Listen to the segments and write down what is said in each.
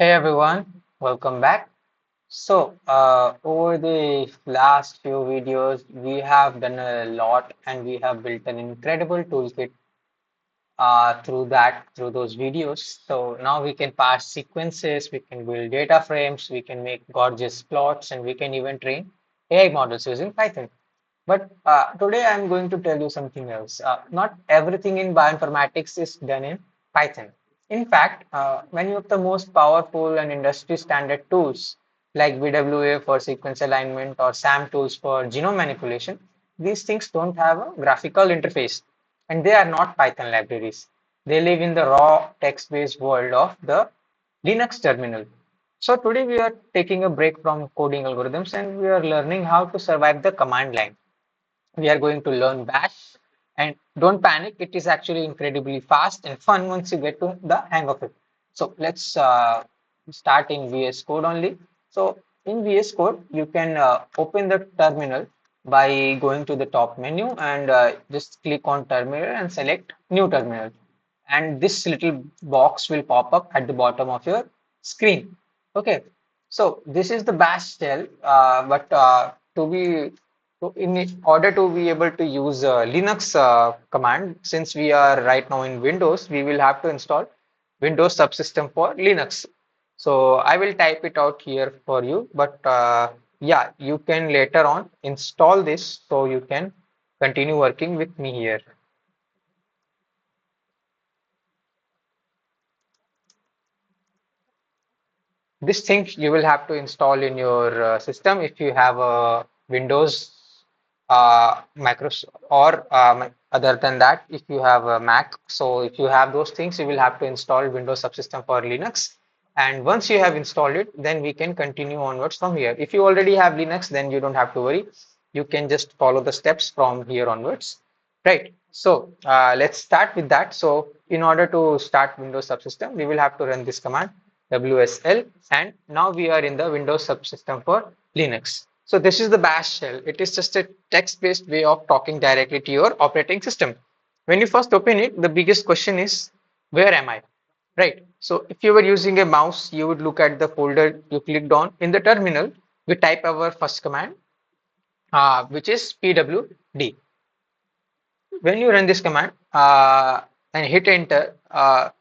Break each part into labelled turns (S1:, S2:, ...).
S1: Hey everyone, welcome back. Over the last few videos, we have done a lot and we have built an incredible toolkit through those videos. So now we can parse sequences, we can build data frames, we can make gorgeous plots, and we can even train AI models using Python. But today I'm going to tell you something else. Not everything in bioinformatics is done in Python. In fact, many of the most powerful and industry standard tools like BWA for sequence alignment or SAM tools for genome manipulation, these things don't have a graphical interface and they are not Python libraries. They live in the raw text-based world of the Linux terminal. So today we are taking a break from coding algorithms and we are learning how to survive the command line. We are going to learn bash, and don't panic, it is actually incredibly fast and fun once you get to the hang of it. So let's start in VS Code only. So in VS Code you can open the terminal by going to the top menu and just click on terminal and select new terminal, and this little box will pop up at the bottom of your screen. Okay, so this is the bash shell, but so in order to be able to use Linux command, since we are right now in Windows, we will have to install Windows subsystem for Linux. So I will type it out here for you, but yeah, you can later on install this so you can continue working with me here. This thing you will have to install in your system if you have a Windows, Microsoft, or other than that, if you have a Mac. So if you have those things, you will have to install Windows subsystem for Linux. And once you have installed it, then we can continue onwards from here. If you already have Linux, then you don't have to worry. You can just follow the steps from here onwards. Right. So let's start with that. So in order to start Windows subsystem, we will have to run this command WSL, and now we are in the Windows subsystem for Linux. So this is the bash shell. It is just a text-based way of talking directly to your operating system. When you first open it, the biggest question is, where am I? Right. So if you were using a mouse, you would look at the folder you clicked on. In the terminal, we type our first command, which is pwd. When you run this command and hit enter,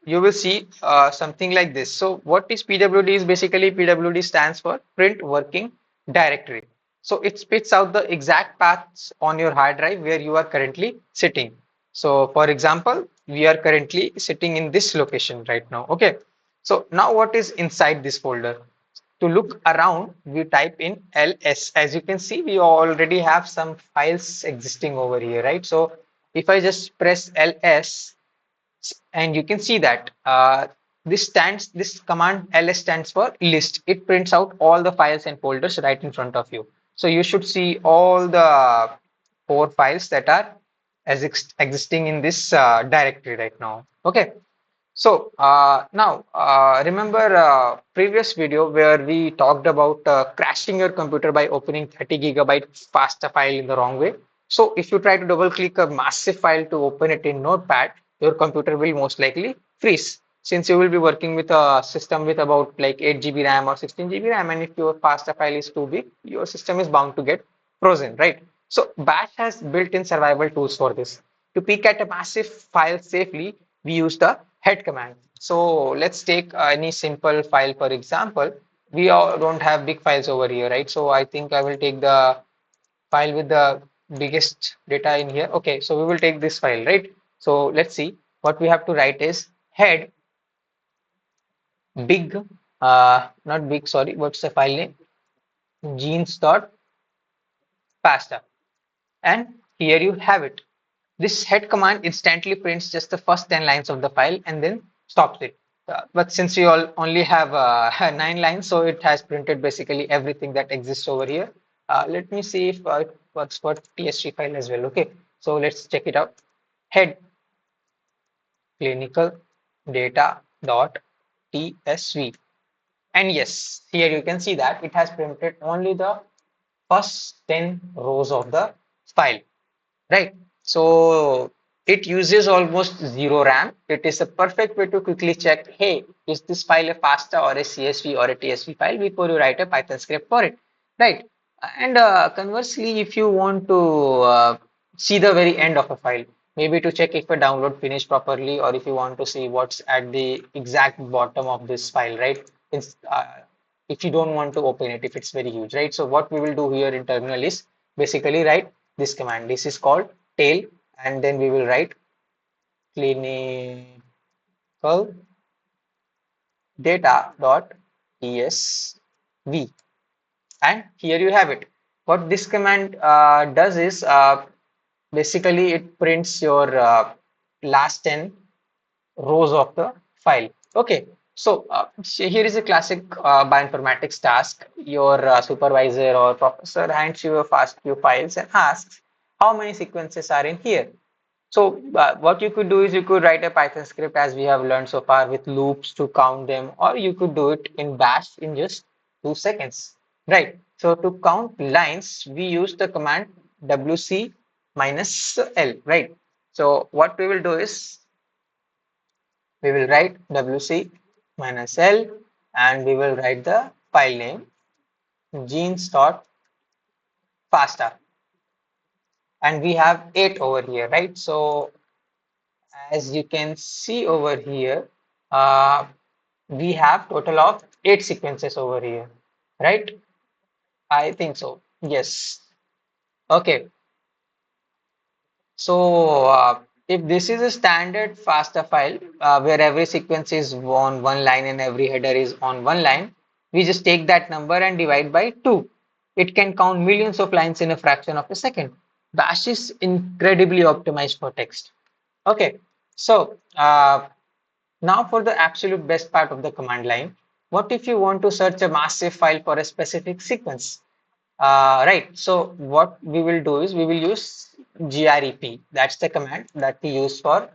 S1: you will see something like this. So what is PWD is basically PWD stands for print working directory. So it spits out the exact paths on your hard drive where you are currently sitting. So for example, we are currently sitting in this location right now. Okay. So now what is inside this folder? To look around, we type in ls. As you can see, we already have some files existing over here, right? So if I just press ls, and you can see that this command ls stands for list. It prints out all the files and folders right in front of you. So you should see all the four files that are existing in this directory right now. Okay. So now remember previous video where we talked about crashing your computer by opening 30 gigabyte FASTA file in the wrong way. So if you try to double click a massive file to open it in Notepad, your computer will most likely freeze, since you will be working with a system with about like 8 GB RAM or 16 GB RAM, and if your FASTA file is too big, your system is bound to get frozen, right? So Bash has built-in survival tools for this. To peek at a massive file safely, we use the head command. So let's take any simple file, for example. We all don't have big files over here, right? So I think I will take the file with the biggest data in here. Okay, so we will take this file, right? So let's see. What we have to write is head big, not big, sorry, what's the file name? Genes.pasta. And here you have it. This head command instantly prints just the first 10 lines of the file and then stops it. But since we all only have 9 lines, so it has printed basically everything that exists over here. Let me see if it works for TSG file as well. Okay, so let's check it out. Head clinical data dot tsv. And yes, here you can see that it has printed only the first 10 rows of the file. Right. So it uses almost zero RAM. It is a perfect way to quickly check, hey, is this file a FASTA or a CSV or a TSV file before you write a Python script for it, right? And conversely, if you want to see the very end of a file, maybe to check if a download finished properly, or if you want to see what's at the exact bottom of this file, right? If you don't want to open it, if it's very huge, right? So what we will do here in terminal is basically write this command. This is called tail, and then we will write clinical data.esv, and here you have it. What this command does is basically it prints your last 10 rows of the file. Okay, so here is a classic bioinformatics task. Your supervisor or professor hands you a FASTQ files and asks how many sequences are in here. So what you could do is you could write a Python script, as we have learned so far, with loops to count them, or you could do it in bash in just 2 seconds, right? So to count lines, we use the command wc minus l, right? So what we will do is we will write wc minus l, and we will write the file name genes.fasta, and we have 8 over here, right? So as you can see over here, uh, we have total of 8 sequences over here, right? I think so. Yes. Okay. So if this is a standard FASTA file where every sequence is on one line and every header is on one line, we just take that number and divide by 2. It can count millions of lines in a fraction of a second. Bash is incredibly optimized for text. Okay. So now for the absolute best part of the command line. What if you want to search a massive file for a specific sequence? Right. So what we will do is we will use grep. That's the command that we use for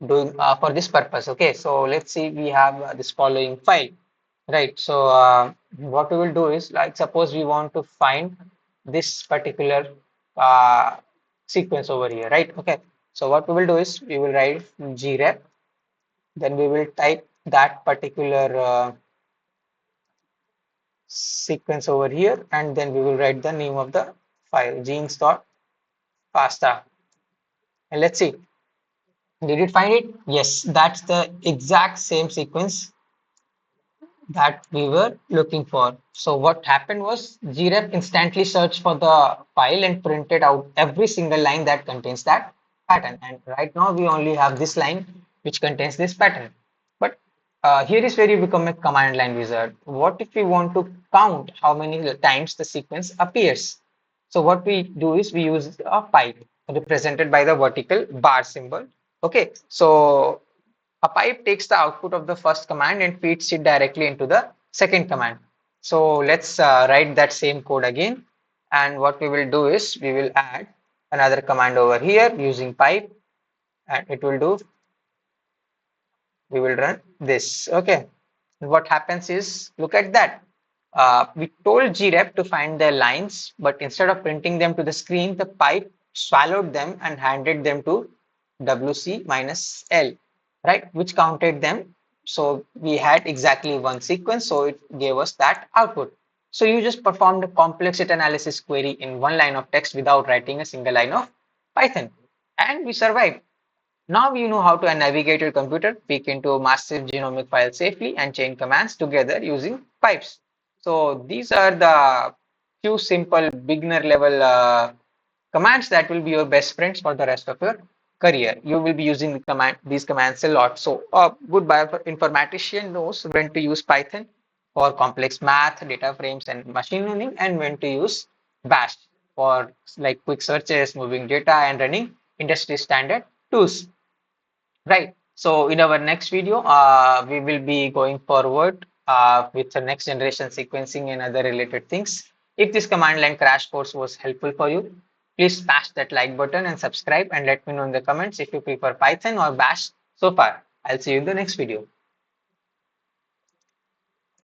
S1: doing for this purpose. Okay. So let's see. We have this following file. Right. So what we will do is, like, suppose we want to find this particular uh, sequence over here. Right. Okay. So what we will do is we will write grep, then we will type that particular sequence over here, and then we will write the name of the file genes.pasta, and let's see, did it find it? Yes, that's the exact same sequence that we were looking for. So what happened was grep instantly searched for the file and printed out every single line that contains that pattern. And right now we only have this line which contains this pattern. But here is where you become a command line wizard. What if we want to count how many times the sequence appears? So what we do is we use a pipe represented by the vertical bar symbol. Okay, so a pipe takes the output of the first command and feeds it directly into the second command. So let's write that same code again. And what we will do is we will add another command over here using pipe, and it will do, we will run this. Okay. What happens is, look at that. We told grep to find the lines, but instead of printing them to the screen, the pipe swallowed them and handed them to wc minus l, right, which counted them. So we had exactly one sequence, so it gave us that output. So you just performed a complex data analysis query in one line of text without writing a single line of Python, and we survived. Now you know how to navigate your computer, peek into a massive genomic file safely, and chain commands together using pipes. So these are the few simple beginner level commands that will be your best friends for the rest of your career. You will be using these commands a lot. So a good bioinformatician knows when to use Python for complex math, data frames, and machine learning, and when to use Bash for like quick searches, moving data, and running industry standard tools. Right. So in our next video, we will be going forward with the next generation sequencing and other related things. If this command line crash course was helpful for you, please smash that like button and subscribe, and let me know in the comments if you prefer Python or Bash so far. I'll see you in the next video.